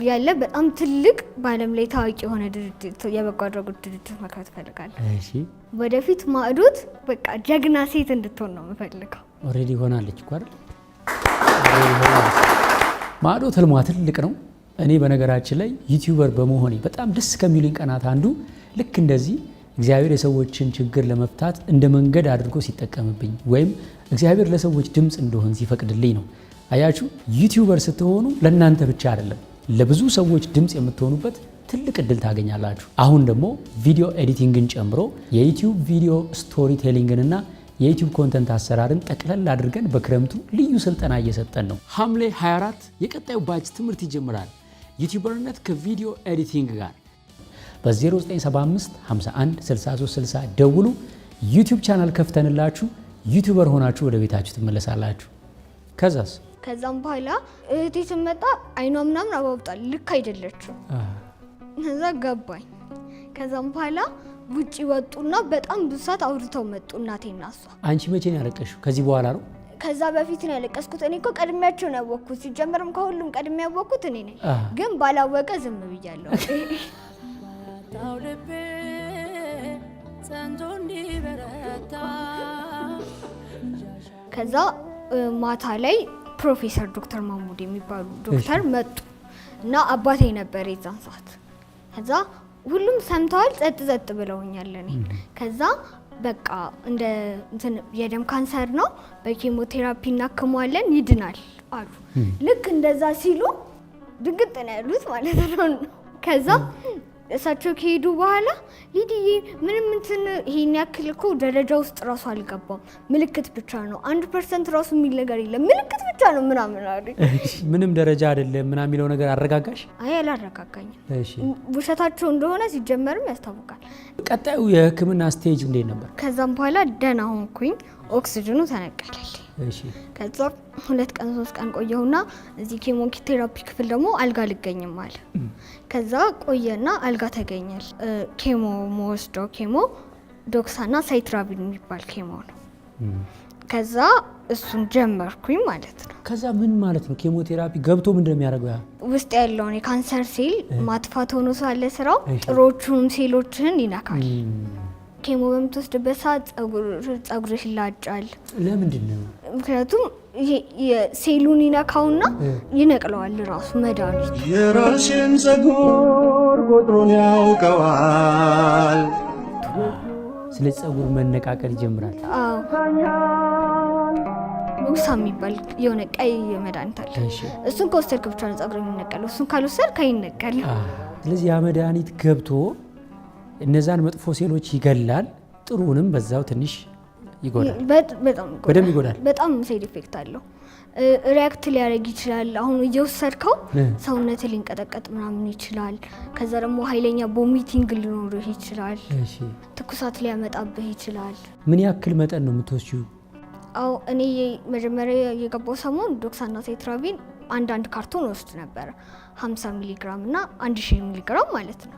ያለ በጣም ትልቅ በዓለም ላይ ታዋቂ የሆነ ድርጅት የበጎ አድራጎት ድርጅት መክፈት ፈልጋለሁ። እሺ ወደፊት ማዕዶት በቃ ጀግና ሴት እንድትሆን ነው የምፈልገው። ኦሬዲ ሆናለች እኮ አይደል? ማዕዶት ህልሟ ትልቅ ነው። እኔ በነገራችን ላይ ዩቲዩበር በመሆኔ በጣም ደስ ከሚሉኝ ቀናት አንዱ ልክ እንደዚህ እግዚአብሔር የሰዎችን ችግር ለመፍታት እንደ መንገድ አድርጎ ሲጠቀምብኝ ወይም እግዚአብሔር ለሰዎች ድምጽ እንደሆን ሲፈቅድልኝ ነው። አያችሁ ዩቲዩበር ስትሆኑ ለእናንተ ብቻ አይደለም ለብዙ ሰዎች ድምጽ የምትሆኑበት ትልቅ እድል ታገኛላችሁ። አሁን ደግሞ ቪዲዮ ኤዲቲንግን ጨምሮ የዩቲዩብ ቪዲዮ ስቶሪ ቴሊንግን እና የዩቲዩብ ኮንተንት አሰራርን ጠቅለል አድርገን በክረምቱ ልዩ ስልጠና እየሰጠን ነው። ሐምሌ 24 የቀጣዩ ባች ትምህርት ይጀምራል። ዩቲዩበርነት ከቪዲዮ ኤዲቲንግ ጋር በ0975 51 63 60 ደውሉ። ዩቲዩብ ቻናል ከፍተንላችሁ ዩቲዩበር ሆናችሁ ወደ ቤታችሁ ትመለሳላችሁ። ከዛም በኋላ እህቴ ስትመጣ አይኗ ምናምን አባብጣል። ልክ አይደለችም። ከዛ ገባኝ። ከዛም በኋላ ውጪ ወጡና በጣም ብዙ ሰዓት አውርተው መጡ እናቴና እሷ። አንቺ መቼ ነው ያለቀሽው? ከዚህ በኋላ ነው? ከዛ በፊት ነው ያለቀስኩት። እኔ እኮ ቀድሜያቸው ነው ያወቅኩት። ሲጀመርም ከሁሉም ቀድሜ ያወቅኩት እኔ ነኝ። ግን ባላወቀ ዝም ብያለሁ። ታውልቤ ጸንቶ እንዲበረታ። ከዛ ማታ ላይ ፕሮፌሰር ዶክተር ማሙድ የሚባሉ ዶክተር መጡ እና አባቴ ነበር የዛን ሰዓት። ከዛ ሁሉም ሰምተዋል፣ ጸጥ ብለውኛል። እኔ ከዛ በቃ እንደ የደም ካንሰር ነው በኬሞቴራፒ እናክመዋለን ይድናል አሉ። ልክ እንደዛ ሲሉ ድንግጥ ነው ያሉት ማለት ነው። ከዛ እሳቸው ከሄዱ በኋላ ሊዲዬ ምንም ይሄን ያክል እኮ ደረጃ ውስጥ ራሱ አልገባም፣ ምልክት ብቻ ነው 1% ራሱ የሚል ነገር የለም፣ ምልክት ብቻ ነው ምናምን አሉ። ምንም ደረጃ አይደለም ምናምን የሚለው ነገር አረጋጋሽ? አይ አላረጋጋኝም። ውሸታቸው እንደሆነ ሲጀመርም ያስታውቃል። ቀጣዩ የህክምና ስቴጅ እንዴት ነበር? ከዛም በኋላ ደህና ሆንኩኝ። ኦክሲጅኑ ተነቀለልኝ። ከዛ 2 ቀን 3 ቀን ቆየሁና እዚህ ኬሞቴራፒ ክፍል ደግሞ አልጋ ልገኝም አለ። ከዛ ቆየና አልጋ ተገኘል። ኬሞ መወስደው ኬሞ ዶክሳና ሳይትራቢን የሚባል ኬሞ ነው። ከዛ እሱን ጀመርኩኝ ማለት ነው። ከዛ ምን ማለት ነው ኬሞቴራፒ ገብቶ ምንድነው የሚያደርገው? ውስጥ ያለውን የካንሰር ሴል ማጥፋት ሆኖ ሳለ ስራው ጥሮቹን ሴሎችን ይነካል። ኬሞ በምትወስድበት ሰዓት ጸጉርሽ ይላጫል። ለምንድን ነው? ምክንያቱም ሴሉን ይነካውና ይነቅለዋል ራሱ መድኃኒት። የራስን ጸጉር ቁጥሩን ያውቀዋል። ስለ ጸጉር መነቃቀል ይጀምራል። ዶክሳ የሚባል የሆነ ቀይ መድኃኒት አለ። እሱን ከወሰድክ ብቻ ነው ጸጉር የሚነቀለው። እሱን ካልወሰድክ አይነቀልም። ስለዚህ ያ መድኃኒት ገብቶ እነዛን መጥፎ ሴሎች ይገላል፣ ጥሩንም በዛው ትንሽ ይጎዳል። በጣም ይጎዳል። በጣም ሳይድ ኢፌክት አለው። ሪያክት ሊያደርግ ይችላል። አሁን እየወሰድከው ሰውነት ሊንቀጠቀጥ ምናምን ይችላል። ከዛ ደግሞ ኃይለኛ ቮሚቲንግ ሊኖርህ ይችላል። ትኩሳት ሊያመጣብህ ይችላል። ምን ያክል መጠን ነው የምትወስጂው? አዎ እኔ መጀመሪያ የገባው ሰሞን ዶክሳና ሳይትራቢን አንዳንድ ካርቶን ወስድ ነበር 50 ሚሊ ግራም እና 1000 ሚሊ ግራም ማለት ነው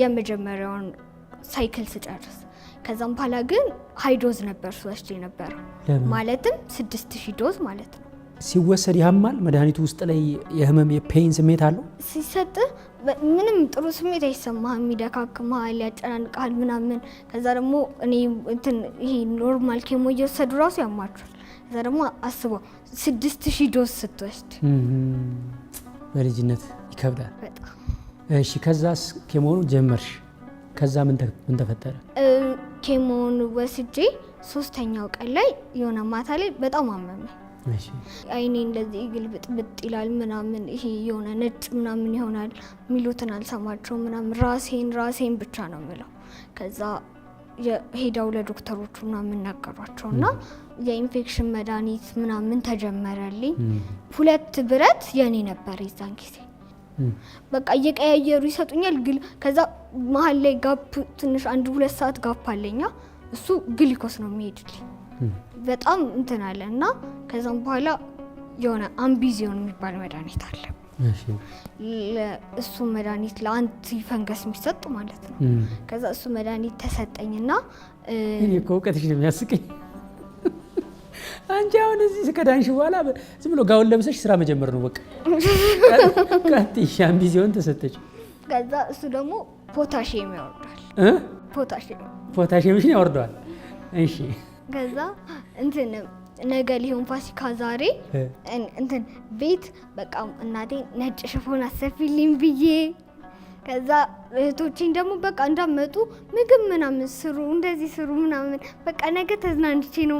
የመጀመሪያውን ሳይክል ስጨርስ። ከዛም በኋላ ግን ሃይ ዶዝ ነበር ወስጄ ነበር ማለትም 6000 ዶዝ ማለት ነው። ሲወሰድ ያማል መድኃኒቱ ውስጥ ላይ የህመም የፔን ስሜት አለው። ሲሰጥ ምንም ጥሩ ስሜት አይሰማህም፣ ይደካክማል፣ ያጨናንቃል ምናምን። ከዛ ደግሞ እኔ ይሄ ኖርማል ኬሞ እየወሰዱ ራሱ ያማቸዋል። ከዛ ደግሞ አስበው 6000 ዶዝ ስትወስድ በልጅነት ይከብዳል በጣም። እሺ ከዛስ ኬሞውን ጀመርሽ? ከዛ ምን ተፈጠረ? ኬሞውን ወስጄ 3ኛው ቀን ላይ የሆነ ማታ ላይ በጣም አመመኝ። አይኔ እንደዚህ ግልብጥብጥ ይላል ምናምን፣ ይሄ የሆነ ነጭ ምናምን ይሆናል። ሚሉትን አልሰማቸው ምናምን ራሴን ብቻ ነው የምለው። ከዛ ሄዳው ለዶክተሮቹ ምናምን ነገሯቸውና የኢንፌክሽን መድኃኒት ምናምን ተጀመረልኝ። 2 ብረት የኔ ነበር የዛን ጊዜ። በቃ እየቀያየሩ ይሰጡኛል። ከዛ መሀል ላይ ጋፕ ትንሽ 1-2 ሰዓት ጋፕ አለኛ። እሱ ግሊኮስ ነው የሚሄድልኝ በጣም አለ እና ከዛም በኋላ የሆነ አምቢዚዮን የሚባል መድኃኒት አለ። እሱ መድኃኒት ለአንቲ ፈንገስ የሚሰጥ ማለት ነው። ከዛ እሱ መድኃኒት ተሰጠኝና እኔ እኮ እውቀትሽ ነው የሚያስቀኝ። አንቺ አሁን እዚህ ከዳንሽ በኋላ ዝም ብሎ ጋውን ለብሰሽ ስራ መጀመር ነው በቃ። ቀጥይ አምቢሲዮን ተሰጠች። ከዛ እሱ ደግሞ ፖታሺየም ያወርዳል። ፖታሺየምሽን ያወርደዋል። እሺ ከዛ እንትን ነገ ሊሆን ፋሲካ ዛሬ እንትን ቤት በቃ እናቴ ነጭ ሽፎን አሰፊልኝ ብዬ ከዛ እህቶቼን ደግሞ በቃ እንዳመጡ ምግብ ምናምን ስሩ እንደዚህ ስሩ ምናምን በቃ ነገ ተዝናንቼ ነው